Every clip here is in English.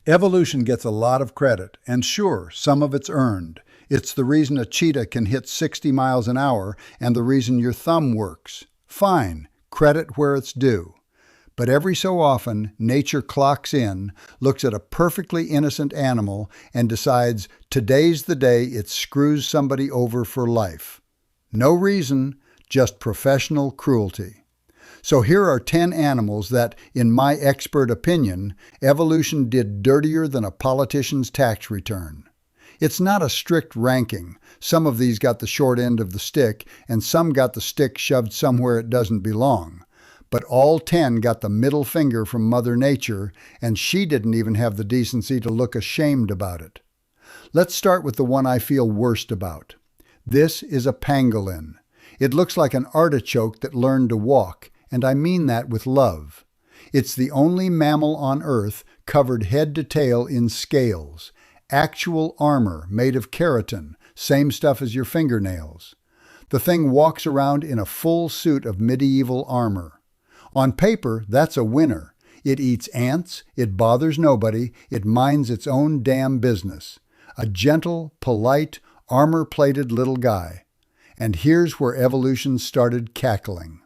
Evolution gets a lot of credit, and sure, some of it's earned. It's the reason a cheetah can hit 60 miles an hour and the reason your thumb works. Fine, credit where it's due. But every so often, nature clocks in, looks at a perfectly innocent animal, and decides today's the day it screws somebody over for life. No reason, just professional cruelty. So here are 10 animals that, in my expert opinion, evolution did dirtier than a politician's tax return. It's not a strict ranking. Some of these got the short end of the stick, and some got the stick shoved somewhere it doesn't belong. But all 10 got the middle finger from Mother Nature, and she didn't even have the decency to look ashamed about it. Let's start with the one I feel worst about. This is a pangolin. It looks like an artichoke that learned to walk, and I mean that with love. It's the only mammal on Earth covered head to tail in scales. Actual armor made of keratin, same stuff as your fingernails. The thing walks around in a full suit of medieval armor. On paper, that's a winner. It eats ants, it bothers nobody, it minds its own damn business. A gentle, polite, armor-plated little guy. And here's where evolution started cackling.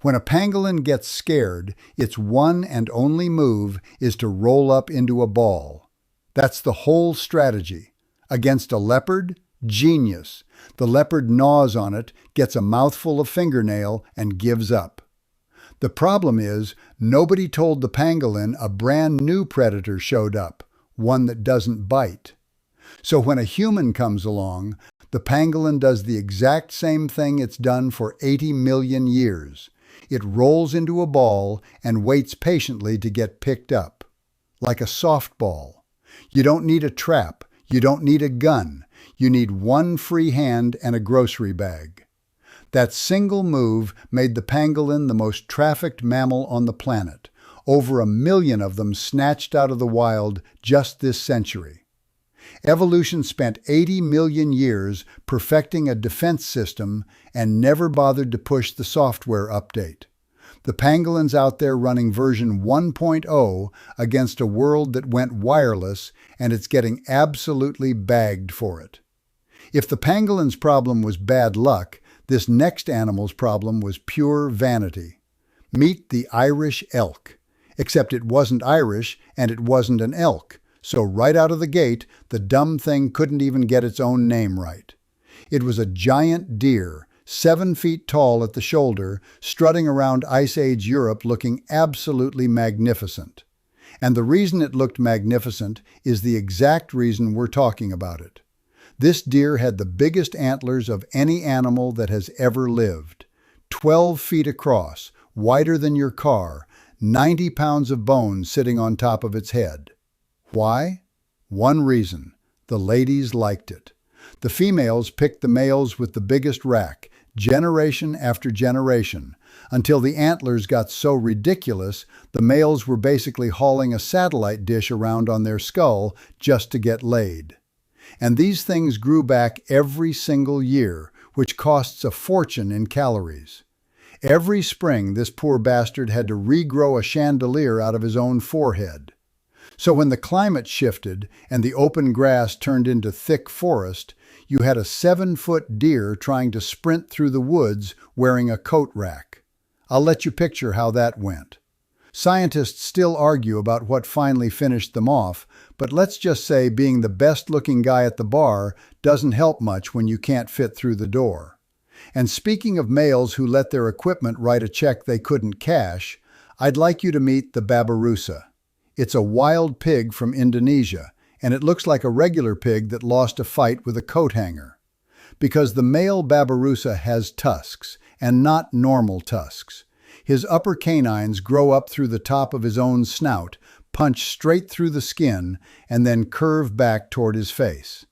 When a pangolin gets scared, its one and only move is to roll up into a ball. That's the whole strategy. Against a leopard? Genius. The leopard gnaws on it, gets a mouthful of fingernail, and gives up. The problem is, nobody told the pangolin a brand new predator showed up, one that doesn't bite. So when a human comes along, the pangolin does the exact same thing it's done for 80 million years. It rolls into a ball and waits patiently to get picked up. Like a softball. You don't need a trap. You don't need a gun. You need one free hand and a grocery bag. That single move made the pangolin the most trafficked mammal on the planet. Over 1 million of them snatched out of the wild just this century. Evolution spent 80 million years perfecting a defense system and never bothered to push the software update. The pangolin's out there running version 1.0 against a world that went wireless, and it's getting absolutely bagged for it. If the pangolin's problem was bad luck, this next animal's problem was pure vanity. Meet the Irish elk. Except it wasn't Irish and it wasn't an elk. So right out of the gate, the dumb thing couldn't even get its own name right. It was a giant deer, 7 feet tall at the shoulder, strutting around Ice Age Europe looking absolutely magnificent. And the reason it looked magnificent is the exact reason we're talking about it. This deer had the biggest antlers of any animal that has ever lived. 12 feet across, wider than your car, 90 pounds of bone sitting on top of its head. Why? One reason. The ladies liked it. The females picked the males with the biggest rack, generation after generation, until the antlers got so ridiculous the males were basically hauling a satellite dish around on their skull just to get laid. And these things grew back every single year, which costs a fortune in calories. Every spring, this poor bastard had to regrow a chandelier out of his own forehead. So when the climate shifted and the open grass turned into thick forest, you had a 7-foot deer trying to sprint through the woods wearing a coat rack. I'll let you picture how that went. Scientists still argue about what finally finished them off, but let's just say being the best-looking guy at the bar doesn't help much when you can't fit through the door. And speaking of males who let their equipment write a check they couldn't cash, I'd like you to meet the babirusa. It's a wild pig from Indonesia, and it looks like a regular pig that lost a fight with a coat hanger. Because the male babirusa has tusks, and not normal tusks. His upper canines grow up through the top of his own snout, punch straight through the skin, and then curve back toward his face.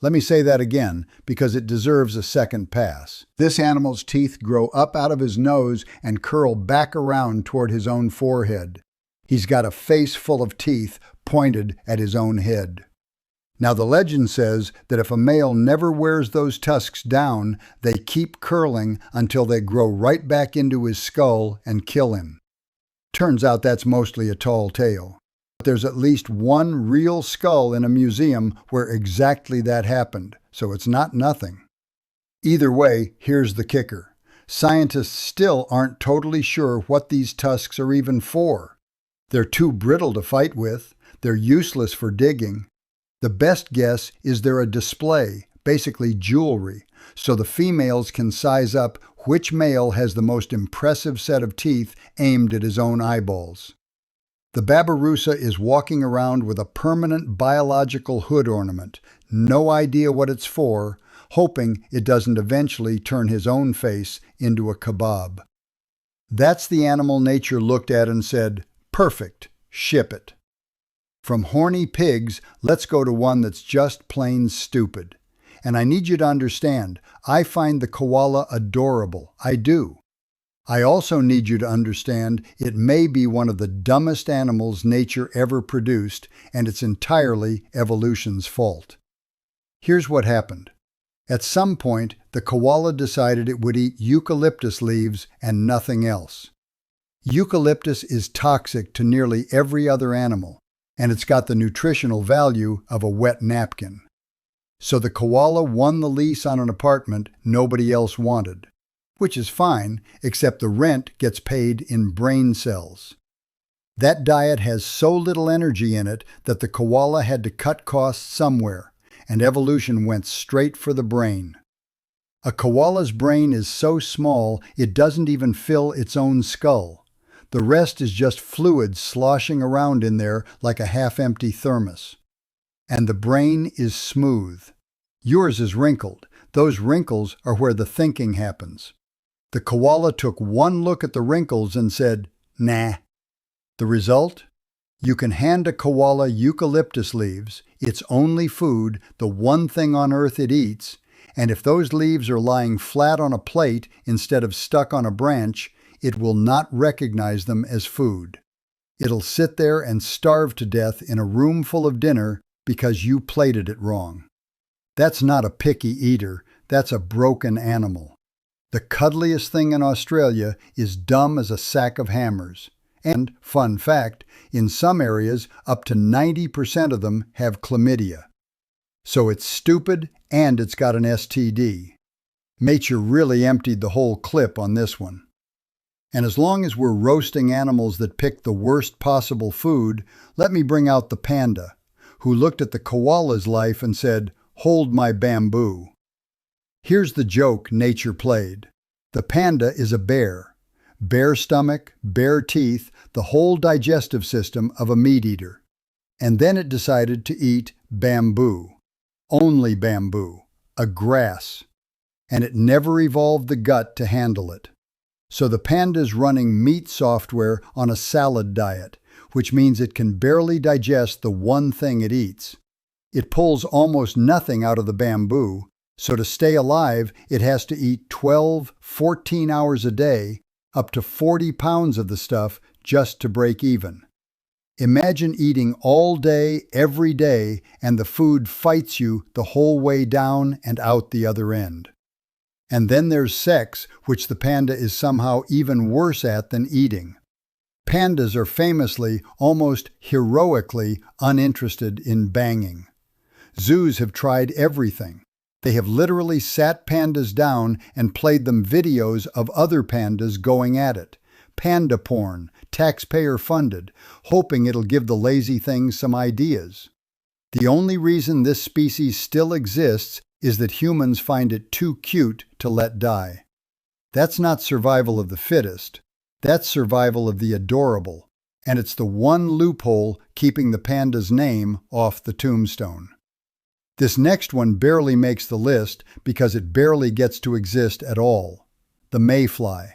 Let me say that again, because it deserves a second pass. This animal's teeth grow up out of his nose and curl back around toward his own forehead. He's got a face full of teeth pointed at his own head. Now the legend says that if a male never wears those tusks down, they keep curling until they grow right back into his skull and kill him. Turns out that's mostly a tall tale. But there's at least one real skull in a museum where exactly that happened, so it's not nothing. Either way, here's the kicker. Scientists still aren't totally sure what these tusks are even for. They're too brittle to fight with. They're useless for digging. The best guess is they're a display, basically jewelry, so the females can size up which male has the most impressive set of teeth aimed at his own eyeballs. The babirusa is walking around with a permanent biological hood ornament, no idea what it's for, hoping it doesn't eventually turn his own face into a kebab. That's the animal nature looked at and said, "Perfect, ship it." From horny pigs, let's go to one that's just plain stupid. And I need you to understand, I find the koala adorable. I do. I also need you to understand it may be one of the dumbest animals nature ever produced, and it's entirely evolution's fault. Here's what happened. At some point, the koala decided it would eat eucalyptus leaves and nothing else. Eucalyptus is toxic to nearly every other animal, and it's got the nutritional value of a wet napkin. So the koala won the lease on an apartment nobody else wanted, which is fine, except the rent gets paid in brain cells. That diet has so little energy in it that the koala had to cut costs somewhere, and evolution went straight for the brain. A koala's brain is so small it doesn't even fill its own skull. The rest is just fluid sloshing around in there like a half-empty thermos. And the brain is smooth. Yours is wrinkled. Those wrinkles are where the thinking happens. The koala took one look at the wrinkles and said, "Nah." The result? You can hand a koala eucalyptus leaves, its only food, the one thing on earth it eats, and if those leaves are lying flat on a plate instead of stuck on a branch, it will not recognize them as food. It'll sit there and starve to death in a room full of dinner because you plated it wrong. That's not a picky eater, that's a broken animal. The cuddliest thing in Australia is dumb as a sack of hammers. And, fun fact, in some areas, up to 90% of them have chlamydia. So it's stupid and it's got an STD. Nature really emptied the whole clip on this one. And as long as we're roasting animals that pick the worst possible food, let me bring out the panda, who looked at the koala's life and said, "Hold my bamboo." Here's the joke nature played. The panda is a bear. Bare stomach, bare teeth, the whole digestive system of a meat eater. And then it decided to eat bamboo. Only bamboo. A grass. And it never evolved the gut to handle it. So the panda's running meat software on a salad diet, which means it can barely digest the one thing it eats. It pulls almost nothing out of the bamboo, so to stay alive, it has to eat 12, 14 hours a day, up to 40 pounds of the stuff just to break even. Imagine eating all day, every day, and the food fights you the whole way down and out the other end. And then there's sex, which the panda is somehow even worse at than eating. Pandas are famously, almost heroically, uninterested in banging. Zoos have tried everything. They have literally sat pandas down and played them videos of other pandas going at it. Panda porn, taxpayer-funded, hoping it'll give the lazy things some ideas. The only reason this species still exists is that humans find it too cute to let die. That's not survival of the fittest. That's survival of the adorable. And it's the one loophole keeping the panda's name off the tombstone. This next one barely makes the list because it barely gets to exist at all. The mayfly.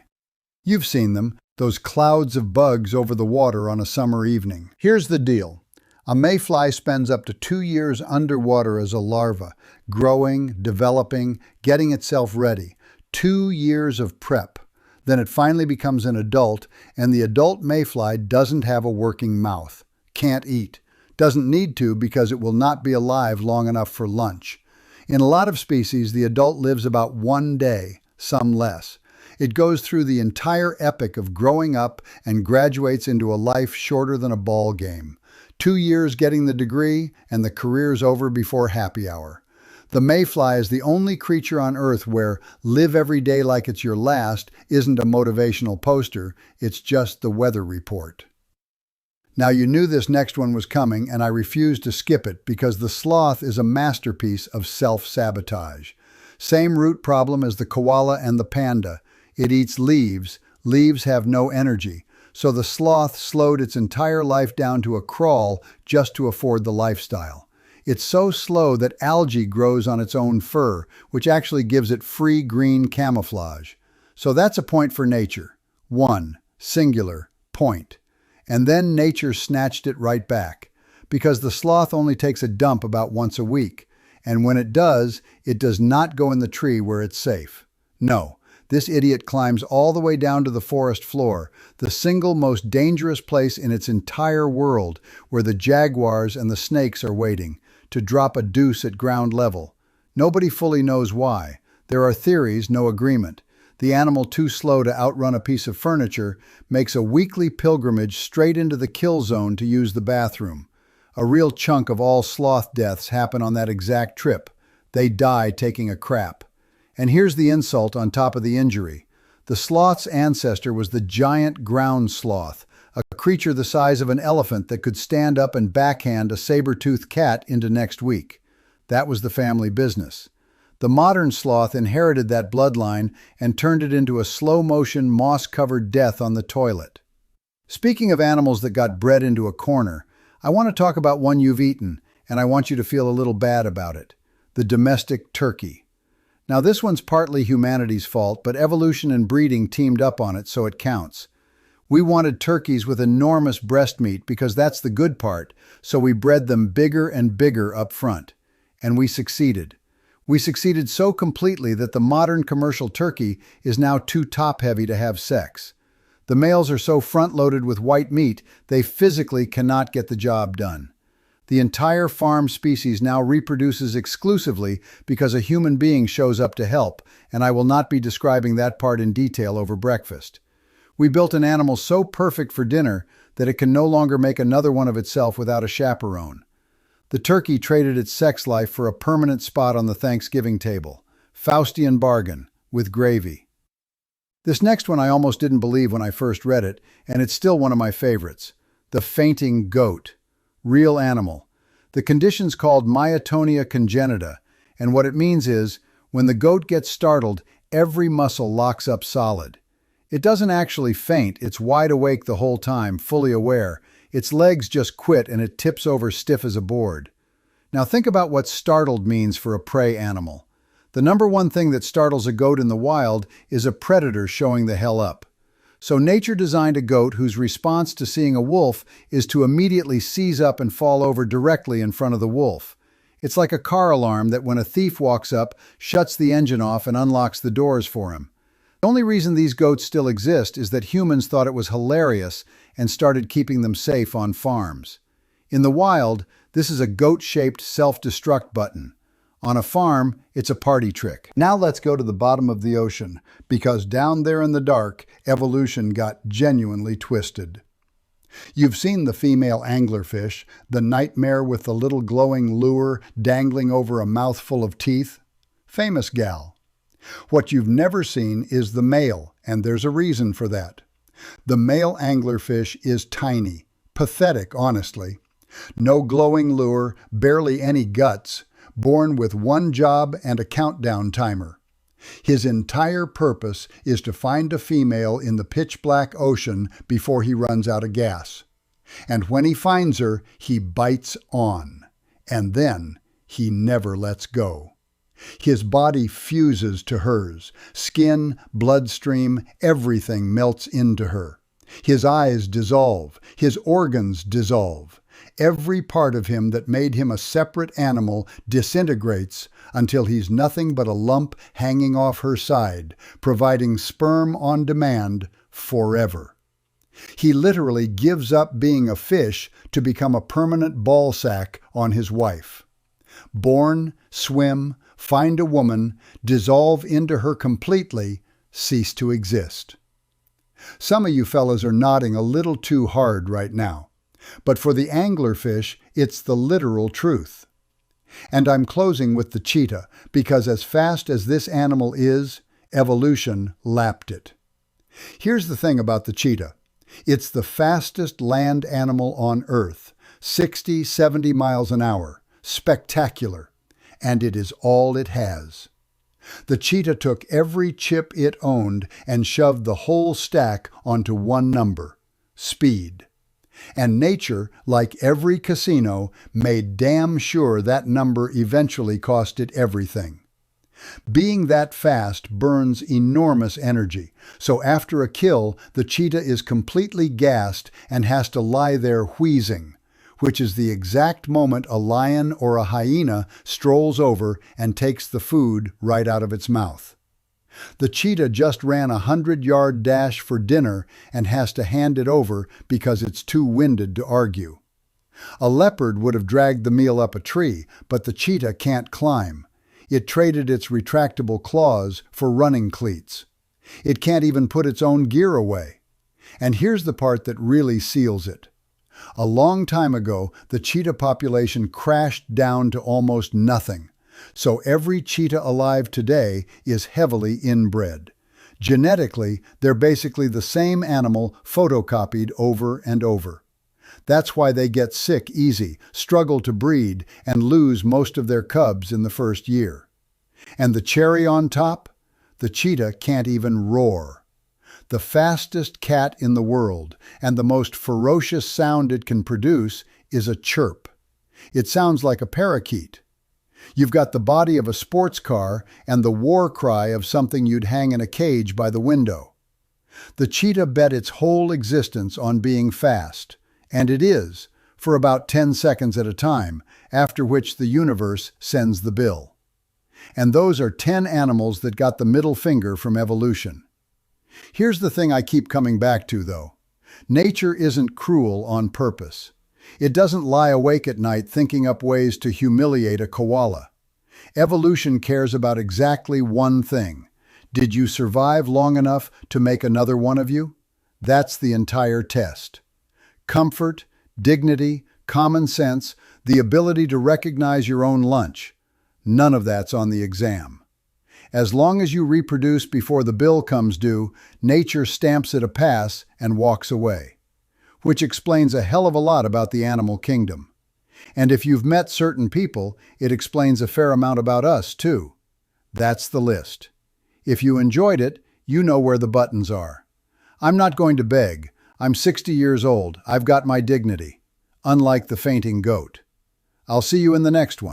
You've seen them, those clouds of bugs over the water on a summer evening. Here's the deal. A mayfly spends up to 2 years underwater as a larva, growing, developing, getting itself ready. 2 years of prep. Then it finally becomes an adult, and the adult mayfly doesn't have a working mouth. Can't eat. Doesn't need to because it will not be alive long enough for lunch. In a lot of species, the adult lives about 1 day, some less. It goes through the entire epic of growing up and graduates into a life shorter than a ball game. 2 years getting the degree, and the career's over before happy hour. The mayfly is the only creature on Earth where "live every day like it's your last" isn't a motivational poster, it's just the weather report. Now you knew this next one was coming, and I refused to skip it because the sloth is a masterpiece of self-sabotage. Same root problem as the koala and the panda. It eats leaves. Leaves have no energy. So the sloth slowed its entire life down to a crawl just to afford the lifestyle. It's so slow that algae grows on its own fur, which actually gives it free green camouflage. So that's a point for nature. One, singular, point. And then nature snatched it right back, because the sloth only takes a dump about once a week, and when it does not go in the tree where it's safe. No, this idiot climbs all the way down to the forest floor, the single most dangerous place in its entire world, where the jaguars and the snakes are waiting, to drop a deuce at ground level. Nobody fully knows why. There are theories, no agreement. The animal, too slow to outrun a piece of furniture, makes a weekly pilgrimage straight into the kill zone to use the bathroom. A real chunk of all sloth deaths happen on that exact trip. They die taking a crap. And here's the insult on top of the injury. The sloth's ancestor was the giant ground sloth, a creature the size of an elephant that could stand up and backhand a saber-toothed cat into next week. That was the family business. The modern sloth inherited that bloodline and turned it into a slow-motion, moss-covered death on the toilet. Speaking of animals that got bred into a corner, I want to talk about one you've eaten, and I want you to feel a little bad about it. The domestic turkey. Now this one's partly humanity's fault, but evolution and breeding teamed up on it, so it counts. We wanted turkeys with enormous breast meat because that's the good part, so we bred them bigger and bigger up front. And we succeeded. We succeeded so completely that the modern commercial turkey is now too top-heavy to have sex. The males are so front-loaded with white meat, they physically cannot get the job done. The entire farm species now reproduces exclusively because a human being shows up to help, and I will not be describing that part in detail over breakfast. We built an animal so perfect for dinner that it can no longer make another one of itself without a chaperone. The turkey traded its sex life for a permanent spot on the Thanksgiving table. Faustian bargain, with gravy. This next one I almost didn't believe when I first read it, and it's still one of my favorites. The fainting goat. Real animal. The condition's called myotonia congenita, and what it means is, when the goat gets startled, every muscle locks up solid. It doesn't actually faint, it's wide awake the whole time, fully aware. Its legs just quit and it tips over stiff as a board. Now think about what startled means for a prey animal. The number one thing that startles a goat in the wild is a predator showing the hell up. So nature designed a goat whose response to seeing a wolf is to immediately seize up and fall over directly in front of the wolf. It's like a car alarm that when a thief walks up, shuts the engine off and unlocks the doors for him. The only reason these goats still exist is that humans thought it was hilarious and started keeping them safe on farms. In the wild, this is a goat-shaped self-destruct button. On a farm, it's a party trick. Now let's go to the bottom of the ocean, because down there in the dark, evolution got genuinely twisted. You've seen the female anglerfish, the nightmare with the little glowing lure dangling over a mouthful of teeth? Famous gal. What you've never seen is the male, and there's a reason for that. The male anglerfish is tiny, pathetic, honestly. No glowing lure, barely any guts, born with one job and a countdown timer. His entire purpose is to find a female in the pitch-black ocean before he runs out of gas. And when he finds her, he bites on. And then he never lets go. His body fuses to hers. Skin, bloodstream, everything melts into her. His eyes dissolve. His organs dissolve. Every part of him that made him a separate animal disintegrates until he's nothing but a lump hanging off her side, providing sperm on demand forever. He literally gives up being a fish to become a permanent ball sack on his wife. Born, swim, find a woman, dissolve into her completely, cease to exist. Some of you fellas are nodding a little too hard right now. But for the anglerfish, it's the literal truth. And I'm closing with the cheetah, because as fast as this animal is, evolution lapped it. Here's the thing about the cheetah. It's the fastest land animal on Earth, 60, 70 miles an hour. Spectacular. And it is all it has. The cheetah took every chip it owned and shoved the whole stack onto one number: speed. And nature, like every casino, made damn sure that number eventually cost it everything. Being that fast burns enormous energy, so after a kill, the cheetah is completely gassed and has to lie there wheezing, which is the exact moment a lion or a hyena strolls over and takes the food right out of its mouth. The cheetah just ran a 100-yard dash for dinner and has to hand it over because it's too winded to argue. A leopard would have dragged the meal up a tree, but the cheetah can't climb. It traded its retractable claws for running cleats. It can't even put its own gear away. And here's the part that really seals it. A long time ago, the cheetah population crashed down to almost nothing. So every cheetah alive today is heavily inbred. Genetically, they're basically the same animal photocopied over and over. That's why they get sick easy, struggle to breed, and lose most of their cubs in the first year. And the cherry on top? The cheetah can't even roar. The fastest cat in the world, and the most ferocious sound it can produce, is a chirp. It sounds like a parakeet. You've got the body of a sports car and the war cry of something you'd hang in a cage by the window. The cheetah bet its whole existence on being fast, and it is, for about 10 seconds at a time, after which the universe sends the bill. And those are 10 animals that got the middle finger from evolution. Here's the thing I keep coming back to, though. Nature isn't cruel on purpose. It doesn't lie awake at night thinking up ways to humiliate a koala. Evolution cares about exactly one thing. Did you survive long enough to make another one of you? That's the entire test. Comfort, dignity, common sense, the ability to recognize your own lunch. None of that's on the exam. As long as you reproduce before the bill comes due, nature stamps it a pass and walks away. Which explains a hell of a lot about the animal kingdom. And if you've met certain people, it explains a fair amount about us, too. That's the list. If you enjoyed it, you know where the buttons are. I'm not going to beg. I'm 60 years old. I've got my dignity. Unlike the fainting goat. I'll see you in the next one.